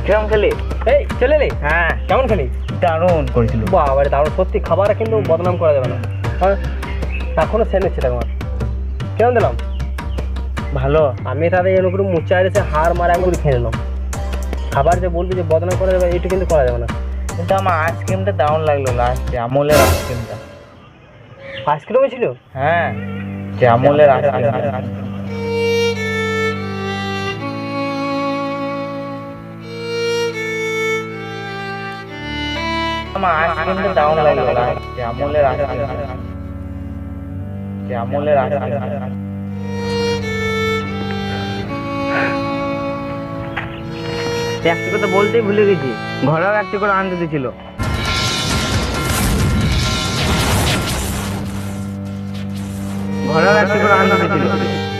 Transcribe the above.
কেমন খেলি? এই চলে এলি? হ্যাঁ, কেমন খেলি? দারুণ করেছিল। বাবারে দারুণ, সত্যি খাবার কিন্তু বদনাম করা যাবে না। আর এখনো সেন নিচ্ছে তোমার। কেমন দিলাম? ভালো। আমি তাদের এর উপরে মুচা এসে হার মারা আমি করে খেয়ে নিলাম। খাবার যে বলবি যে বদনাম করা যাবে, এইটা কিন্তু করা যাবে না। কিন্তু আমার আইসক্রিমটা দারুণ লাগলো লাস্টে, আমলের আইসক্রিমটা। আইসক্রিমও ছিল? হ্যাঁ, যে আমলের আইসক্রিম। আমার আইসক্রিমটা দারুণ লাগলো লাস্টে, আমলের আইসক্রিম। যে আমলের আইসক্রিম। একটা কথা বলতেই ভুলে গেছি, ঘরেও একটা করে আনতে দিয়েছিল। ঘরেও একটা করে আনতে দিয়েছিল।